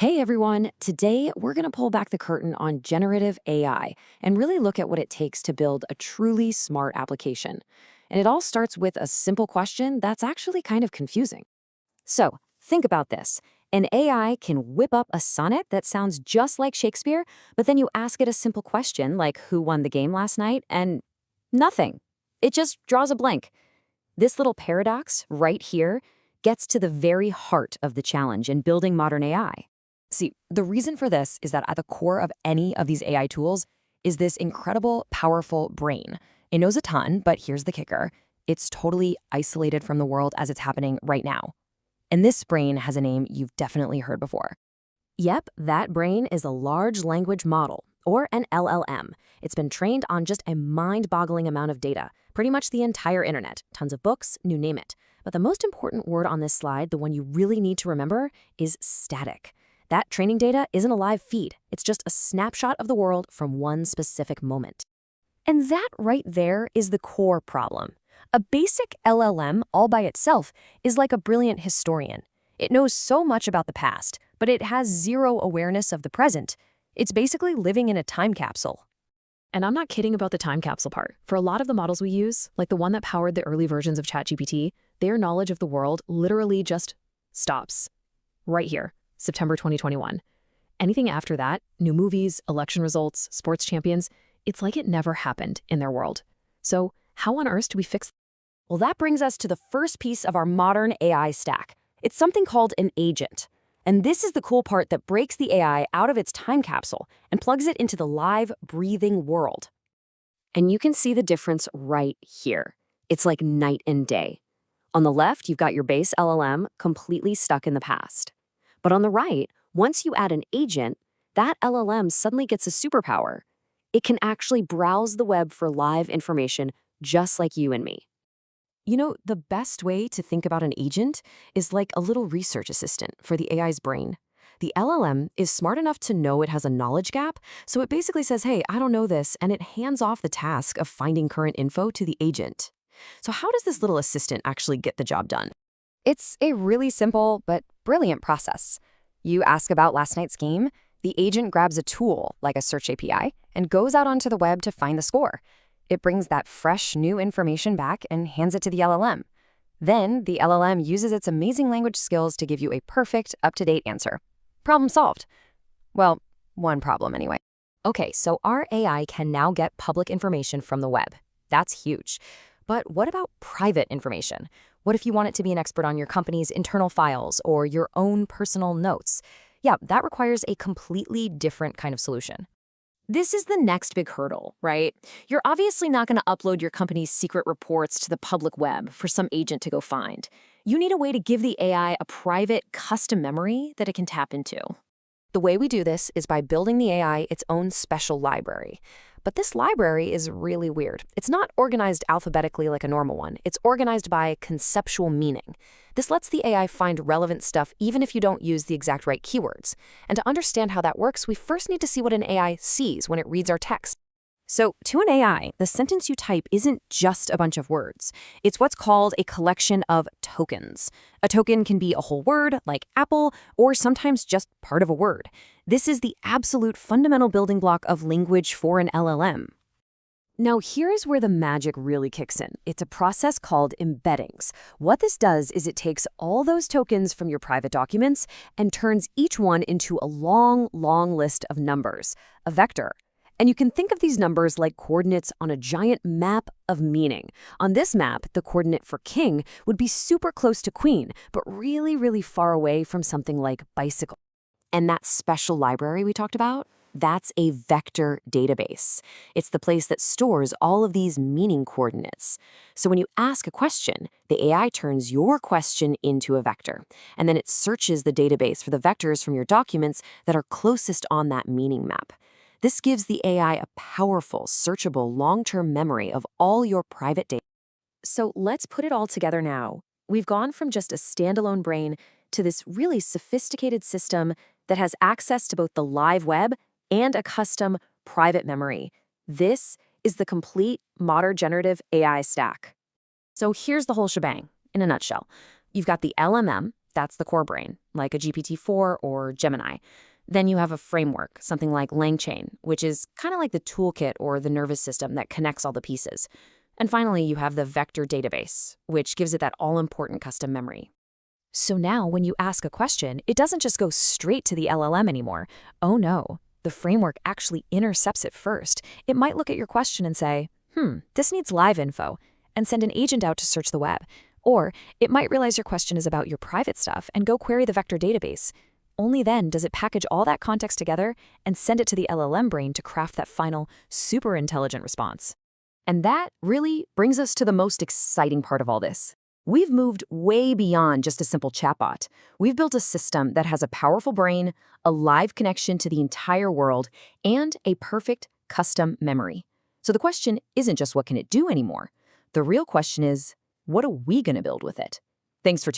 Hey everyone, today we're going to pull back the curtain on generative AI and really look at what it takes to build a truly smart application. And it all starts with a simple question that's actually kind of confusing. So, think about this. An AI can whip up a sonnet that sounds just like Shakespeare, but then you ask it a simple question like who won the game last night, and nothing. It just draws a blank. This little paradox right here gets to the very heart of the challenge in building modern AI. See, the reason for this is that at the core of any of these AI tools is this incredible, powerful brain. It knows a ton, but here's the kicker. It's totally isolated from the world as it's happening right now. And this brain has a name you've definitely heard before. Yep, that brain is a large language model, or an LLM. It's been trained on just a mind-boggling amount of data, pretty much the entire internet, tons of books, you name it. But the most important word on this slide, the one you really need to remember, is static. That training data isn't a live feed. It's just a snapshot of the world from one specific moment. And that right there is the core problem. A basic LLM all by itself is like a brilliant historian. It knows so much about the past, but it has zero awareness of the present. It's basically living in a time capsule. And I'm not kidding about the time capsule part. For a lot of the models we use, like the one that powered the early versions of ChatGPT, their knowledge of the world literally just stops. Right here. September 2021. Anything after that, new movies, election results, sports champions, it's like it never happened in their world. So how on earth do we fix that? Well, that brings us to the first piece of our modern AI stack. It's something called an agent. And this is the cool part that breaks the AI out of its time capsule and plugs it into the live, breathing world. And you can see the difference right here. It's like night and day. On the left, you've got your base LLM completely stuck in the past. But on the right, once you add an agent, that LLM suddenly gets a superpower. It can actually browse the web for live information just like you and me. You know, the best way to think about an agent is like a little research assistant for the AI's brain. The LLM is smart enough to know it has a knowledge gap, so it basically says, hey, I don't know this, and it hands off the task of finding current info to the agent. So how does this little assistant actually get the job done? It's a really simple but brilliant process. You ask about last night's game, the agent grabs a tool, like a search API, and goes out onto the web to find the score. It brings that fresh, new information back and hands it to the LLM. Then, the LLM uses its amazing language skills to give you a perfect, up-to-date answer. Problem solved. Well, one problem anyway. Okay, so our AI can now get public information from the web. That's huge. But what about private information? What if you want it to be an expert on your company's internal files or your own personal notes? Yeah, that requires a completely different kind of solution. This is the next big hurdle, right? You're obviously not going to upload your company's secret reports to the public web for some agent to go find. You need a way to give the AI a private, custom memory that it can tap into. The way we do this is by building the AI its own special library. But this library is really weird. It's not organized alphabetically like a normal one. It's organized by conceptual meaning. This lets the AI find relevant stuff even if you don't use the exact right keywords. And to understand how that works, we first need to see what an AI sees when it reads our text. So to an AI, the sentence you type isn't just a bunch of words. It's what's called a collection of tokens. A token can be a whole word, like apple, or sometimes just part of a word. This is the absolute fundamental building block of language for an LLM. Now, here's where the magic really kicks in. It's a process called embeddings. What this does is it takes all those tokens from your private documents and turns each one into a long, long list of numbers, a vector. And you can think of these numbers like coordinates on a giant map of meaning. On this map, the coordinate for king would be super close to queen, but really, really far away from something like bicycle. And that special library we talked about, that's a vector database. It's the place that stores all of these meaning coordinates. So when you ask a question, the AI turns your question into a vector, and then it searches the database for the vectors from your documents that are closest on that meaning map. This gives the AI a powerful, searchable, long-term memory of all your private data. So let's put it all together now. We've gone from just a standalone brain to this really sophisticated system that has access to both the live web and a custom private memory. This is the complete modern generative AI stack. So here's the whole shebang in a nutshell. You've got the LMM, That's the core brain, like a GPT-4 or Gemini. Then you have a framework, something like LangChain, which is kind of like the toolkit or the nervous system that connects all the pieces. And finally, you have the vector database, which gives it that all-important custom memory. So now when you ask a question, it doesn't just go straight to the LLM anymore. Oh no, the framework actually intercepts it first. It might look at your question and say, this needs live info, and send an agent out to search the web. Or it might realize your question is about your private stuff and go query the vector database. Only then does it package all that context together and send it to the LLM brain to craft that final, super intelligent response. And that really brings us to the most exciting part of all this. We've moved way beyond just a simple chatbot. We've built a system that has a powerful brain, a live connection to the entire world, and a perfect custom memory. So the question isn't just what can it do anymore? The real question is, what are we going to build with it? Thanks for